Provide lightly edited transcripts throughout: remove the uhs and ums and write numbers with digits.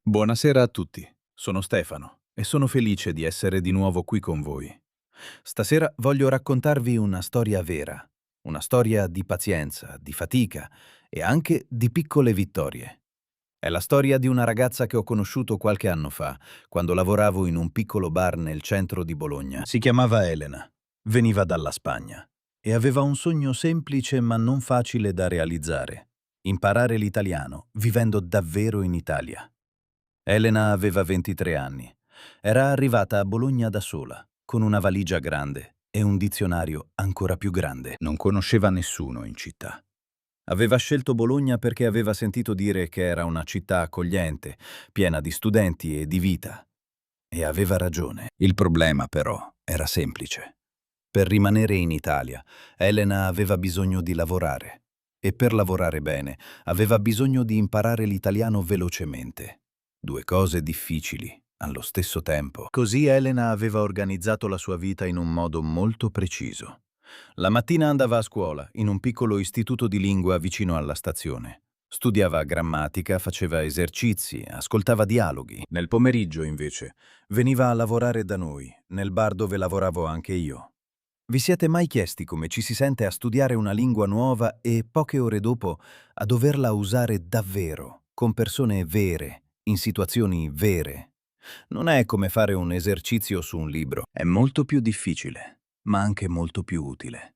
Buonasera a tutti, sono Stefano e sono felice di essere di nuovo qui con voi. Stasera voglio raccontarvi una storia vera, una storia di pazienza, di fatica e anche di piccole vittorie. È la storia di una ragazza che ho conosciuto qualche anno fa, quando lavoravo in un piccolo bar nel centro di Bologna. Si chiamava Elena, veniva dalla Spagna e aveva un sogno semplice ma non facile da realizzare: imparare l'italiano vivendo davvero in Italia. Elena aveva 23 anni. Era arrivata a Bologna da sola, con una valigia grande e un dizionario ancora più grande. Non conosceva nessuno in città. Aveva scelto Bologna perché aveva sentito dire che era una città accogliente, piena di studenti e di vita. E aveva ragione. Il problema, però, era semplice. Per rimanere in Italia, Elena aveva bisogno di lavorare. E per lavorare bene, aveva bisogno di imparare l'italiano velocemente. Due cose difficili, allo stesso tempo. Così Elena aveva organizzato la sua vita in un modo molto preciso. La mattina andava a scuola, in un piccolo istituto di lingua vicino alla stazione. Studiava grammatica, faceva esercizi, ascoltava dialoghi. Nel pomeriggio, invece, veniva a lavorare da noi, nel bar dove lavoravo anche io. Vi siete mai chiesti come ci si sente a studiare una lingua nuova e poche ore dopo a doverla usare davvero, con persone vere, in situazioni vere? Non è come fare un esercizio su un libro, è molto più difficile, ma anche molto più utile.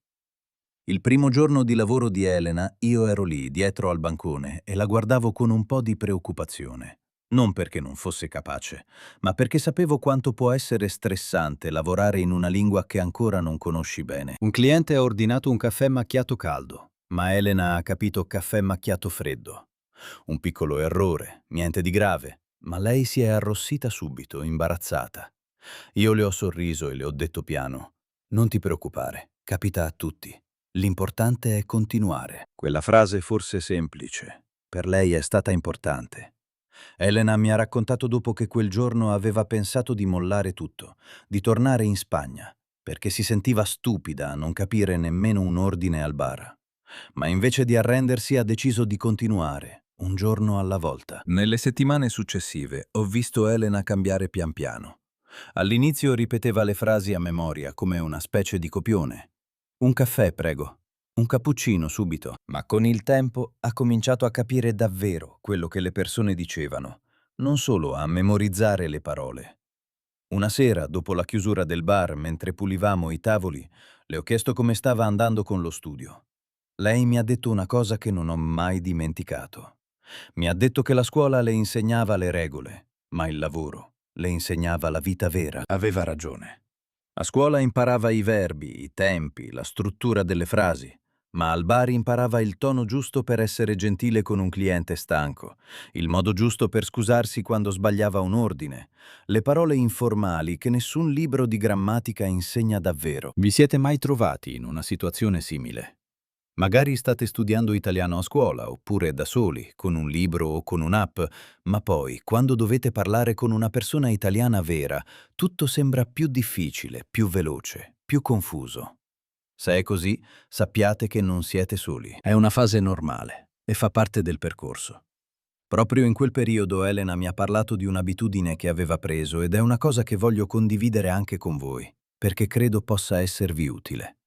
Il primo giorno di lavoro di Elena, io ero lì, dietro al bancone, e la guardavo con un po' di preoccupazione. Non perché non fosse capace, ma perché sapevo quanto può essere stressante lavorare in una lingua che ancora non conosci bene. Un cliente ha ordinato un caffè macchiato caldo, ma Elena ha capito caffè macchiato freddo. Un piccolo errore, niente di grave, ma lei si è arrossita subito, imbarazzata. Io le ho sorriso e le ho detto piano: «Non ti preoccupare, capita a tutti. L'importante è continuare». Quella frase, forse semplice, per lei è stata importante. Elena mi ha raccontato dopo che quel giorno aveva pensato di mollare tutto, di tornare in Spagna, perché si sentiva stupida a non capire nemmeno un ordine al bar. Ma invece di arrendersi ha deciso di continuare, un giorno alla volta. Nelle settimane successive ho visto Elena cambiare pian piano. All'inizio ripeteva le frasi a memoria, come una specie di copione. «Un caffè, prego. Un cappuccino subito». Ma con il tempo ha cominciato a capire davvero quello che le persone dicevano, non solo a memorizzare le parole. Una sera, dopo la chiusura del bar, mentre pulivamo i tavoli, le ho chiesto come stava andando con lo studio. Lei mi ha detto una cosa che non ho mai dimenticato. Mi ha detto che la scuola le insegnava le regole, ma il lavoro le insegnava la vita vera. Aveva ragione. A scuola imparava i verbi, i tempi, la struttura delle frasi, ma al bar imparava il tono giusto per essere gentile con un cliente stanco, il modo giusto per scusarsi quando sbagliava un ordine, le parole informali che nessun libro di grammatica insegna davvero. Vi siete mai trovati in una situazione simile? Magari state studiando italiano a scuola, oppure da soli, con un libro o con un'app, ma poi, quando dovete parlare con una persona italiana vera, tutto sembra più difficile, più veloce, più confuso. Se è così, sappiate che non siete soli. È una fase normale e fa parte del percorso. Proprio in quel periodo Elena mi ha parlato di un'abitudine che aveva preso ed è una cosa che voglio condividere anche con voi, perché credo possa esservi utile.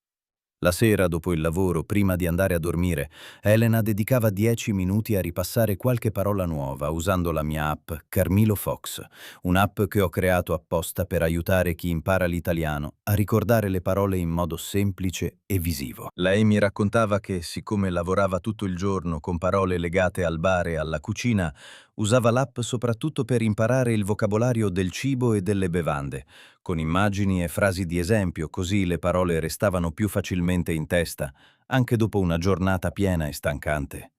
La sera, dopo il lavoro, prima di andare a dormire, Elena dedicava 10 minuti a ripassare qualche parola nuova usando la mia app Carmilo Fox, un'app che ho creato apposta per aiutare chi impara l'italiano a ricordare le parole in modo semplice e visivo. Lei mi raccontava che, siccome lavorava tutto il giorno con parole legate al bar e alla cucina, usava l'app soprattutto per imparare il vocabolario del cibo e delle bevande, con immagini e frasi di esempio, così le parole restavano più facilmente in testa, anche dopo una giornata piena e stancante.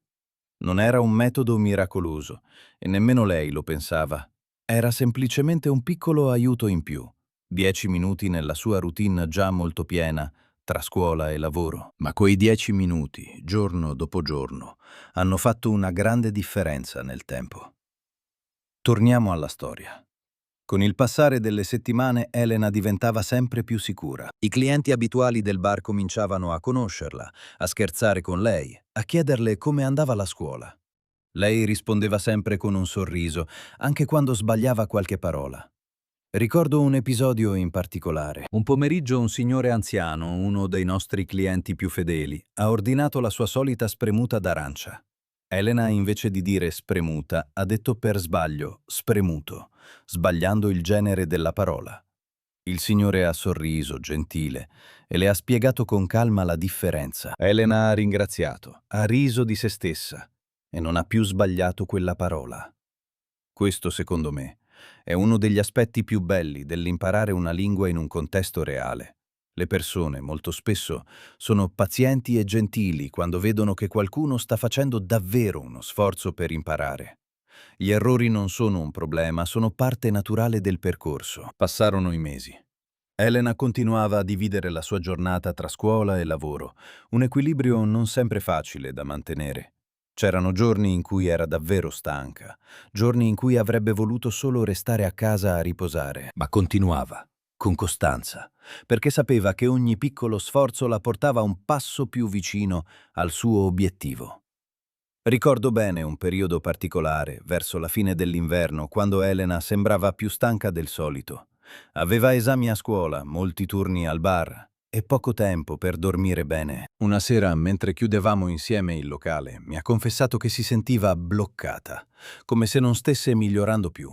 Non era un metodo miracoloso, e nemmeno lei lo pensava. Era semplicemente un piccolo aiuto in più, 10 minuti nella sua routine già molto piena, tra scuola e lavoro. Ma quei 10 minuti, giorno dopo giorno, hanno fatto una grande differenza nel tempo. Torniamo alla storia. Con il passare delle settimane Elena diventava sempre più sicura. I clienti abituali del bar cominciavano a conoscerla, a scherzare con lei, a chiederle come andava la scuola. Lei rispondeva sempre con un sorriso, anche quando sbagliava qualche parola. Ricordo un episodio in particolare. Un pomeriggio un signore anziano, uno dei nostri clienti più fedeli, ha ordinato la sua solita spremuta d'arancia. Elena, invece di dire spremuta, ha detto per sbaglio spremuto, sbagliando il genere della parola. Il signore ha sorriso, gentile, e le ha spiegato con calma la differenza. Elena ha ringraziato, ha riso di se stessa e non ha più sbagliato quella parola. Questo, secondo me, è uno degli aspetti più belli dell'imparare una lingua in un contesto reale. Le persone, molto spesso, sono pazienti e gentili quando vedono che qualcuno sta facendo davvero uno sforzo per imparare. Gli errori non sono un problema, sono parte naturale del percorso. Passarono i mesi. Elena continuava a dividere la sua giornata tra scuola e lavoro, un equilibrio non sempre facile da mantenere. C'erano giorni in cui era davvero stanca, giorni in cui avrebbe voluto solo restare a casa a riposare, ma continuava, con costanza, perché sapeva che ogni piccolo sforzo la portava un passo più vicino al suo obiettivo. Ricordo bene un periodo particolare, verso la fine dell'inverno, quando Elena sembrava più stanca del solito. Aveva esami a scuola, molti turni al bar e poco tempo per dormire bene. Una sera, mentre chiudevamo insieme il locale, mi ha confessato che si sentiva bloccata, come se non stesse migliorando più.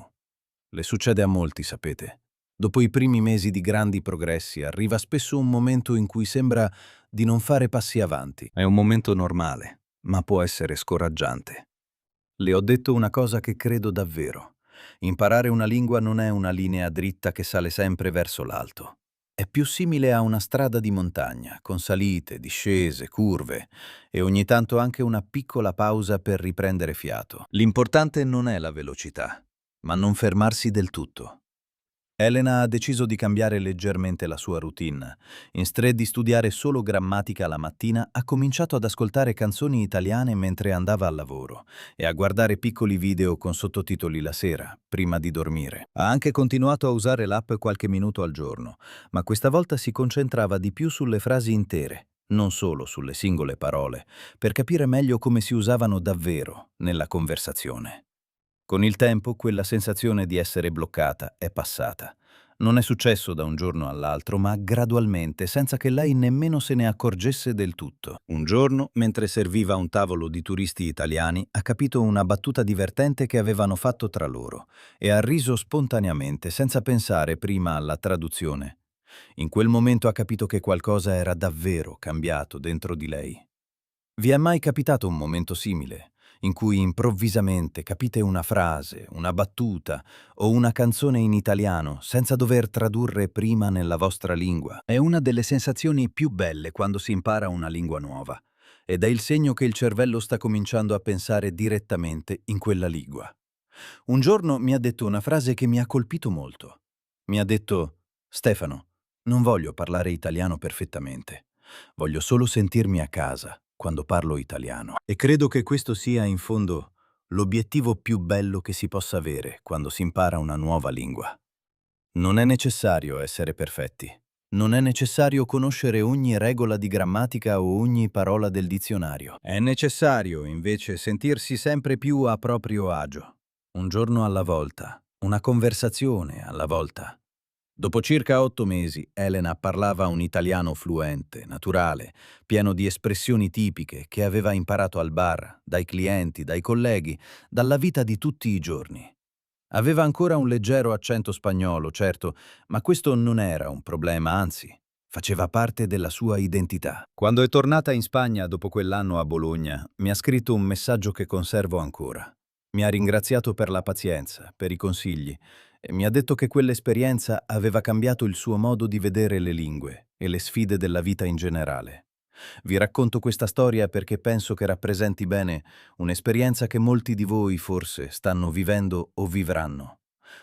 Le succede a molti, sapete. Dopo i primi mesi di grandi progressi arriva spesso un momento in cui sembra di non fare passi avanti. È un momento normale, ma può essere scoraggiante. Le ho detto una cosa che credo davvero. Imparare una lingua non è una linea dritta che sale sempre verso l'alto. È più simile a una strada di montagna, con salite, discese, curve e ogni tanto anche una piccola pausa per riprendere fiato. L'importante non è la velocità, ma non fermarsi del tutto. Elena ha deciso di cambiare leggermente la sua routine. Instead di studiare solo grammatica la mattina, ha cominciato ad ascoltare canzoni italiane mentre andava al lavoro e a guardare piccoli video con sottotitoli la sera, prima di dormire. Ha anche continuato a usare l'app qualche minuto al giorno, ma questa volta si concentrava di più sulle frasi intere, non solo sulle singole parole, per capire meglio come si usavano davvero nella conversazione. Con il tempo quella sensazione di essere bloccata è passata. Non è successo da un giorno all'altro, ma gradualmente, senza che lei nemmeno se ne accorgesse del tutto. Un giorno, mentre serviva a un tavolo di turisti italiani, ha capito una battuta divertente che avevano fatto tra loro e ha riso spontaneamente, senza pensare prima alla traduzione. In quel momento ha capito che qualcosa era davvero cambiato dentro di lei. Vi è mai capitato un momento simile, in cui improvvisamente capite una frase, una battuta o una canzone in italiano senza dover tradurre prima nella vostra lingua? È una delle sensazioni più belle quando si impara una lingua nuova, ed è il segno che il cervello sta cominciando a pensare direttamente in quella lingua. Un giorno mi ha detto una frase che mi ha colpito molto. Mi ha detto: Stefano, non voglio parlare italiano perfettamente. Voglio solo sentirmi a casa quando parlo italiano. E credo che questo sia, in fondo, l'obiettivo più bello che si possa avere quando si impara una nuova lingua. Non è necessario essere perfetti. Non è necessario conoscere ogni regola di grammatica o ogni parola del dizionario. È necessario, invece, sentirsi sempre più a proprio agio. Un giorno alla volta, una conversazione alla volta. Dopo circa 8 mesi, Elena parlava un italiano fluente, naturale, pieno di espressioni tipiche che aveva imparato al bar, dai clienti, dai colleghi, dalla vita di tutti i giorni. Aveva ancora un leggero accento spagnolo, certo, ma questo non era un problema, anzi, faceva parte della sua identità. Quando è tornata in Spagna dopo quell'anno a Bologna, mi ha scritto un messaggio che conservo ancora. Mi ha ringraziato per la pazienza, per i consigli, e mi ha detto che quell'esperienza aveva cambiato il suo modo di vedere le lingue e le sfide della vita in generale. Vi racconto questa storia perché penso che rappresenti bene un'esperienza che molti di voi forse stanno vivendo o vivranno.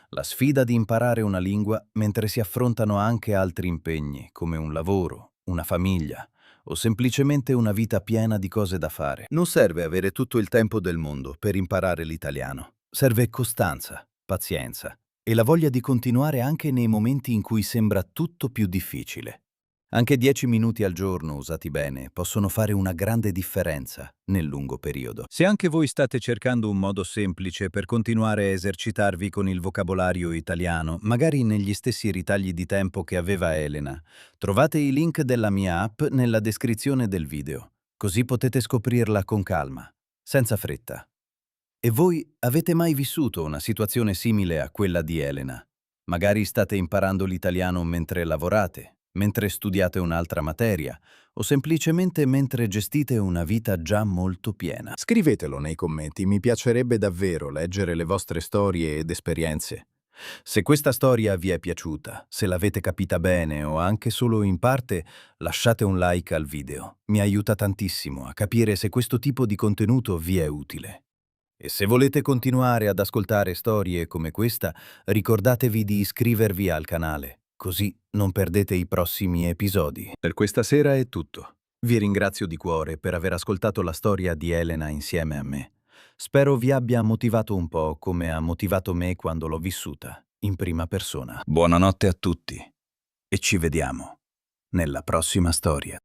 La sfida di imparare una lingua mentre si affrontano anche altri impegni, come un lavoro, una famiglia o semplicemente una vita piena di cose da fare. Non serve avere tutto il tempo del mondo per imparare l'italiano. Serve costanza, pazienza e la voglia di continuare anche nei momenti in cui sembra tutto più difficile. Anche 10 minuti al giorno usati bene possono fare una grande differenza nel lungo periodo. Se anche voi state cercando un modo semplice per continuare a esercitarvi con il vocabolario italiano, magari negli stessi ritagli di tempo che aveva Elena, trovate i link della mia app nella descrizione del video, così potete scoprirla con calma, senza fretta. E voi avete mai vissuto una situazione simile a quella di Elena? Magari state imparando l'italiano mentre lavorate, mentre studiate un'altra materia o semplicemente mentre gestite una vita già molto piena. Scrivetelo nei commenti, mi piacerebbe davvero leggere le vostre storie ed esperienze. Se questa storia vi è piaciuta, se l'avete capita bene o anche solo in parte, lasciate un like al video. Mi aiuta tantissimo a capire se questo tipo di contenuto vi è utile. E se volete continuare ad ascoltare storie come questa, ricordatevi di iscrivervi al canale, così non perdete i prossimi episodi. Per questa sera è tutto. Vi ringrazio di cuore per aver ascoltato la storia di Elena insieme a me. Spero vi abbia motivato un po' come ha motivato me quando l'ho vissuta, in prima persona. Buonanotte a tutti e ci vediamo nella prossima storia.